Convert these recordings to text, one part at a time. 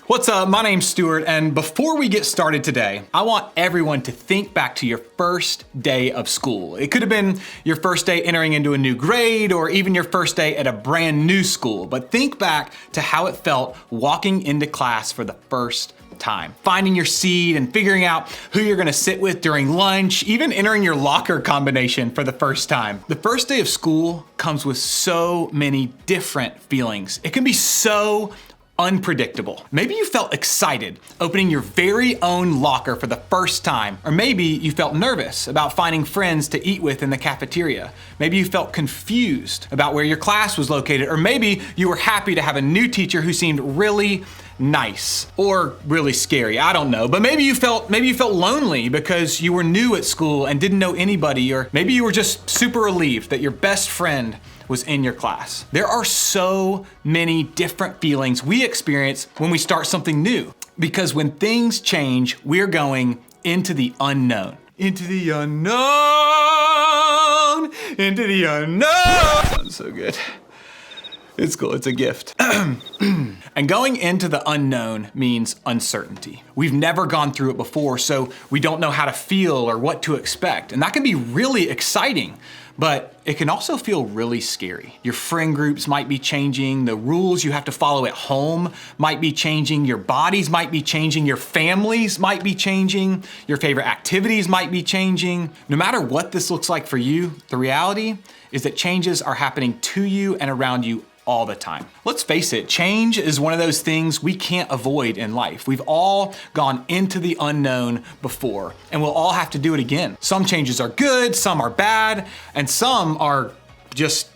What's up? My name's Stuart, and before we get started today, I want everyone to think back to your first day of school. It could have been your first day entering into a new grade, or even your first day at a brand new school, but think back to how it felt walking into class for the first time, finding your seat and figuring out who you're gonna sit with during lunch, even entering your locker combination for the first time. The first day of school comes with so many different feelings. It can be so unpredictable. Maybe you felt excited opening your very own locker for the first time, or maybe you felt nervous about finding friends to eat with in the cafeteria. Maybe you felt confused about where your class was located, or maybe you were happy to have a new teacher who seemed really nice or really scary. I don't know, but maybe you felt lonely because you were new at school and didn't know anybody, or maybe you were just super relieved that your best friend was in your class. There are so many different feelings we experience when we start something new, because when things change, we're going into the unknown. Into the unknown, into the unknown. Sounds so good. It's cool, it's a gift. And going into the unknown means uncertainty. We've never gone through it before, so we don't know how to feel or what to expect. And that can be really exciting, but it can also feel really scary. Your friend groups might be changing, the rules you have to follow at home might be changing, your bodies might be changing, your families might be changing, your favorite activities might be changing. No matter what this looks like for you, the reality is that changes are happening to you and around you all the time. Let's face it, change is one of those things we can't avoid in life. We've all gone into the unknown before, and we'll all have to do it again. Some changes are good, some are bad, and some are just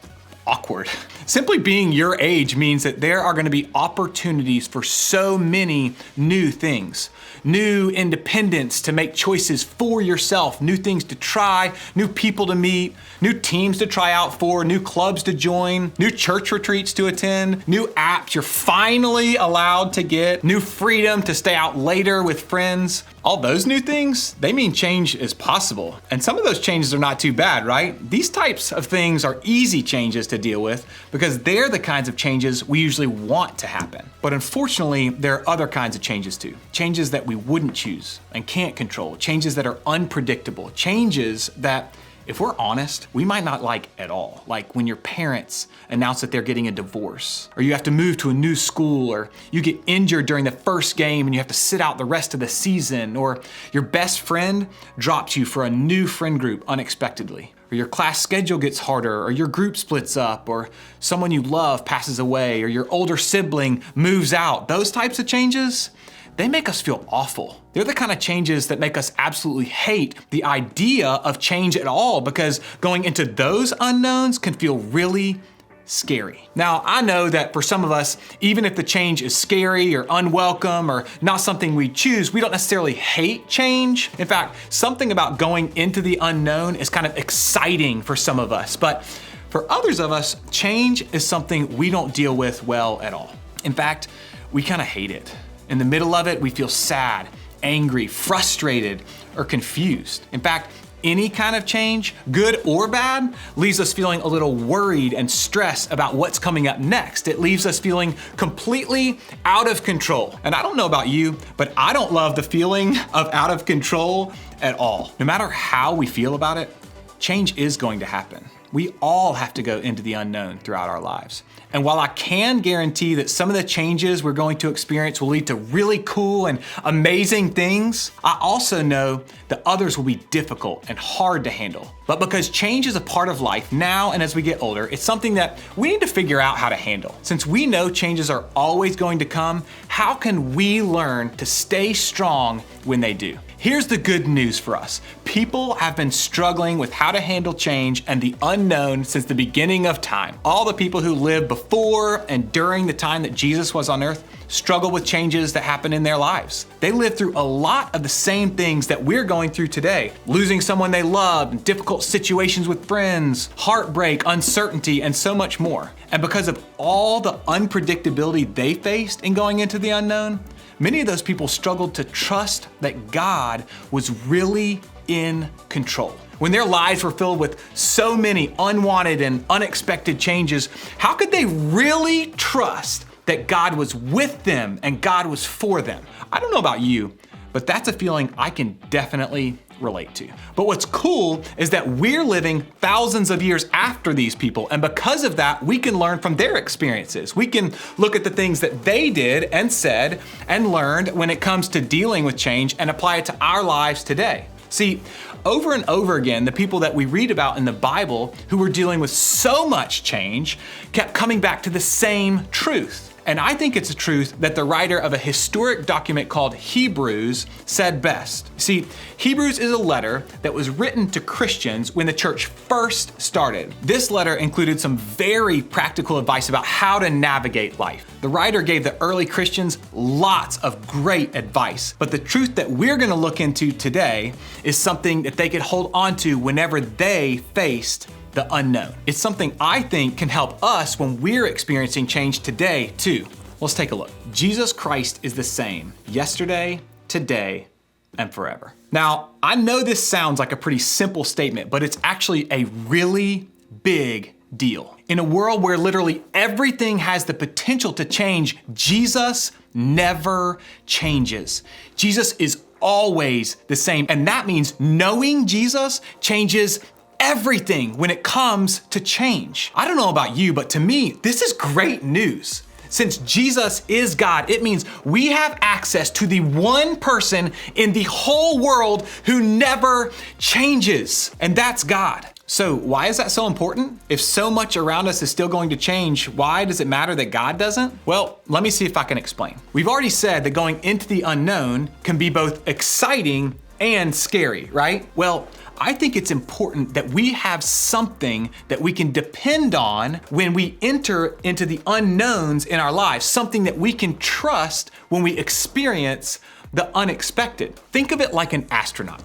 awkward. Simply being your age means that there are going to be opportunities for so many new things. New independence to make choices for yourself, new things to try, new people to meet, new teams to try out for, new clubs to join, new church retreats to attend, new apps you're finally allowed to get, new freedom to stay out later with friends. All those new things, they mean change is possible. And some of those changes are not too bad, right? These types of things are easy changes to deal with because they're the kinds of changes we usually want to happen. But unfortunately, there are other kinds of changes too. Changes that we wouldn't choose and can't control. Changes that are unpredictable. Changes that, if we're honest, we might not like at all. Like when your parents announce that they're getting a divorce, or you have to move to a new school, or you get injured during the first game and you have to sit out the rest of the season, or your best friend drops you for a new friend group unexpectedly, or your class schedule gets harder, or your group splits up, or someone you love passes away, or your older sibling moves out. Those types of changes, they make us feel awful. They're the kind of changes that make us absolutely hate the idea of change at all, because going into those unknowns can feel really scary. Now, I know that for some of us, even if the change is scary or unwelcome or not something we choose, we don't necessarily hate change. In fact, something about going into the unknown is kind of exciting for some of us. But for others of us, change is something we don't deal with well at all. In fact, we kind of hate it. In the middle of it, we feel sad, angry, frustrated, or confused. In fact, any kind of change, good or bad, leaves us feeling a little worried and stressed about what's coming up next. It leaves us feeling completely out of control. And I don't know about you, but I don't love the feeling of out of control at all. No matter how we feel about it, change is going to happen. We all have to go into the unknown throughout our lives. And while I can guarantee that some of the changes we're going to experience will lead to really cool and amazing things, I also know that others will be difficult and hard to handle. But because change is a part of life now and as we get older, it's something that we need to figure out how to handle. Since we know changes are always going to come, how can we learn to stay strong when they do? Here's the good news for us. People have been struggling with how to handle change and the unknown since the beginning of time. All the people who lived before and during the time that Jesus was on earth struggle with changes that happen in their lives. They lived through a lot of the same things that we're going through today. Losing someone they loved, difficult situations with friends, heartbreak, uncertainty, and so much more. And because of all the unpredictability they faced in going into the unknown, many of those people struggled to trust that God was really in control. When their lives were filled with so many unwanted and unexpected changes, how could they really trust that God was with them and God was for them. I don't know about you, but that's a feeling I can definitely relate to. But what's cool is that we're living thousands of years after these people, and because of that, we can learn from their experiences. We can look at the things that they did and said and learned when it comes to dealing with change and apply it to our lives today. See, over and over again, the people that we read about in the Bible who were dealing with so much change kept coming back to the same truth. And I think it's a truth that the writer of a historic document called Hebrews said best. See, Hebrews is a letter that was written to Christians when the church first started. This letter included some very practical advice about how to navigate life. The writer gave the early Christians lots of great advice, but the truth that we're gonna look into today is something that they could hold on to whenever they faced the unknown. It's something I think can help us when we're experiencing change today too. Let's take a look. Jesus Christ is the same yesterday, today, and forever. Now, I know this sounds like a pretty simple statement, but it's actually a really big deal. In a world where literally everything has the potential to change, Jesus never changes. Jesus is always the same, and that means knowing Jesus changes everything when it comes to change. I don't know about you, but to me, this is great news. Since Jesus is God, it means we have access to the one person in the whole world who never changes, and that's God. So why is that so important? If so much around us is still going to change, why does it matter that God doesn't? Well, let me see if I can explain. We've already said that going into the unknown can be both exciting and scary, right? Well, I think it's important that we have something that we can depend on when we enter into the unknowns in our lives, something that we can trust when we experience the unexpected. Think of it like an astronaut.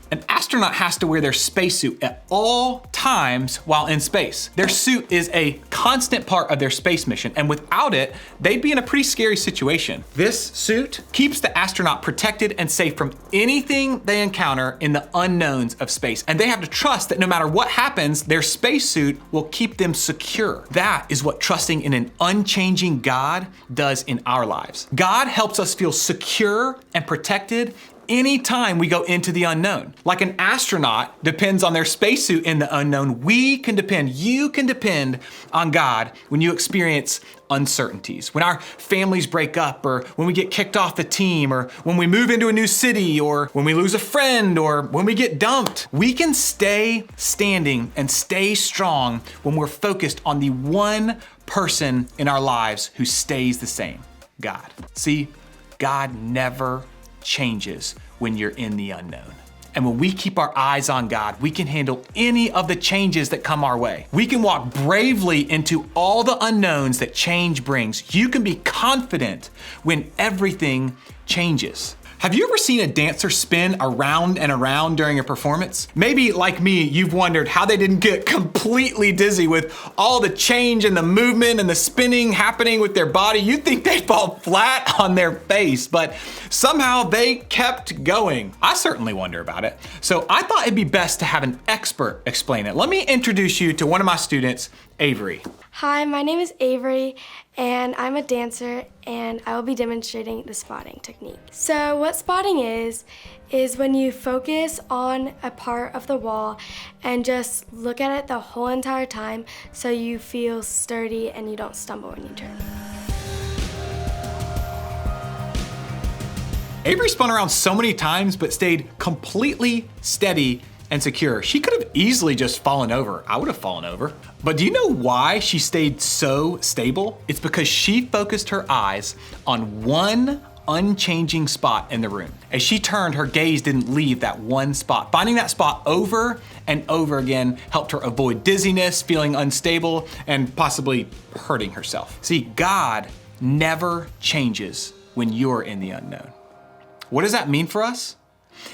An astronaut has to wear their spacesuit at all times while in space. Their suit is a constant part of their space mission, and without it, they'd be in a pretty scary situation. This suit keeps the astronaut protected and safe from anything they encounter in the unknowns of space, and they have to trust that no matter what happens, their spacesuit will keep them secure. That is what trusting in an unchanging God does in our lives. God helps us feel secure and protected anytime we go into the unknown. Like an astronaut depends on their spacesuit in the unknown, you can depend on God when you experience uncertainties. When our families break up, or when we get kicked off the team, or when we move into a new city, or when we lose a friend, or when we get dumped, we can stay standing and stay strong when we're focused on the one person in our lives who stays the same, God. See, God never changes when you're in the unknown. And when we keep our eyes on God, we can handle any of the changes that come our way. We can walk bravely into all the unknowns that change brings. You can be confident when everything changes. Have you ever seen a dancer spin around and around during a performance? Maybe like me, you've wondered how they didn't get completely dizzy with all the change and the movement and the spinning happening with their body. You'd think they'd fall flat on their face, but somehow they kept going. I certainly wonder about it. So I thought it'd be best to have an expert explain it. Let me introduce you to one of my students, Avery. Hi, my name is Avery, and I'm a dancer, and I will be demonstrating the spotting technique. So what spotting is when you focus on a part of the wall and just look at it the whole entire time so you feel sturdy and you don't stumble when you turn. Avery spun around so many times but stayed completely steady and secure. She could have easily just fallen over. I would have fallen over. But do you know why she stayed so stable? It's because she focused her eyes on one unchanging spot in the room. As she turned, her gaze didn't leave that one spot. Finding that spot over and over again helped her avoid dizziness, feeling unstable, and possibly hurting herself. See, God never changes when you're in the unknown. What does that mean for us?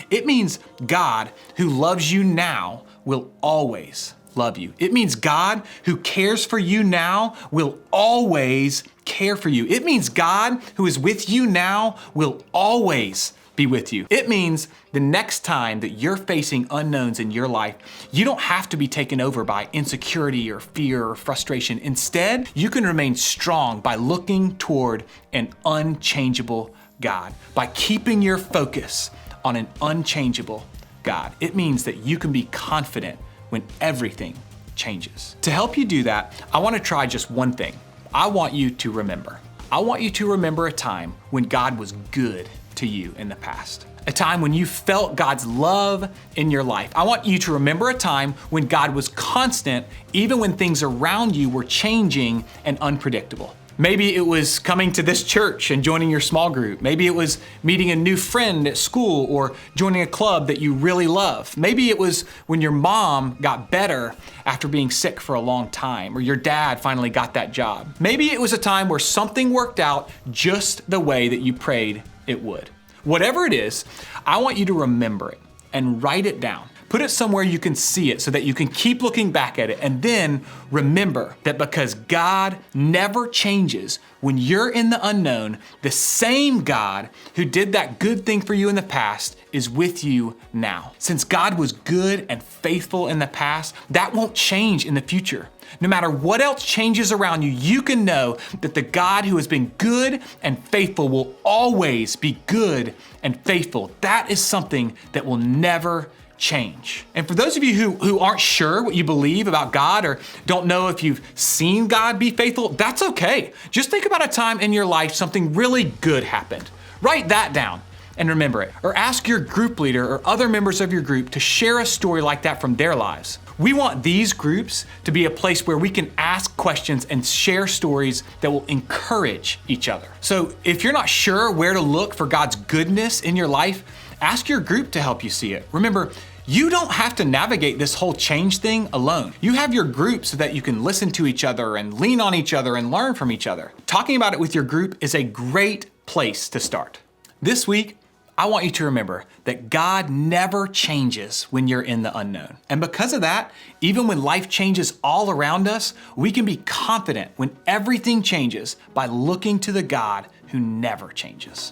It means God, who loves you now, will always love you. It means God, who cares for you now, will always care for you. It means God, who is with you now, will always be with you. It means the next time that you're facing unknowns in your life, you don't have to be taken over by insecurity or fear or frustration. Instead, you can remain strong by looking toward an unchangeable God, by keeping your focus on an unchangeable God. It means that you can be confident when everything changes. To help you do that, I want to try just one thing. I want you to remember. I want you to remember a time when God was good to you in the past. A time when you felt God's love in your life. I want you to remember a time when God was constant, even when things around you were changing and unpredictable. Maybe it was coming to this church and joining your small group. Maybe it was meeting a new friend at school or joining a club that you really love. Maybe it was when your mom got better after being sick for a long time, or your dad finally got that job. Maybe it was a time where something worked out just the way that you prayed it would. Whatever it is, I want you to remember it and write it down. Put it somewhere you can see it so that you can keep looking back at it. And then remember that because God never changes, when you're in the unknown, the same God who did that good thing for you in the past is with you now. Since God was good and faithful in the past, that won't change in the future. No matter what else changes around you, you can know that the God who has been good and faithful will always be good and faithful. That is something that will never change. And for those of you who aren't sure what you believe about God or don't know if you've seen God be faithful, that's okay. Just think about a time in your life something really good happened. Write that down and remember it. Or ask your group leader or other members of your group to share a story like that from their lives. We want these groups to be a place where we can ask questions and share stories that will encourage each other. So if you're not sure where to look for God's goodness in your life, ask your group to help you see it. Remember, you don't have to navigate this whole change thing alone. You have your group so that you can listen to each other and lean on each other and learn from each other. Talking about it with your group is a great place to start. This week, I want you to remember that God never changes when you're in the unknown. And because of that, even when life changes all around us, we can be confident when everything changes by looking to the God who never changes.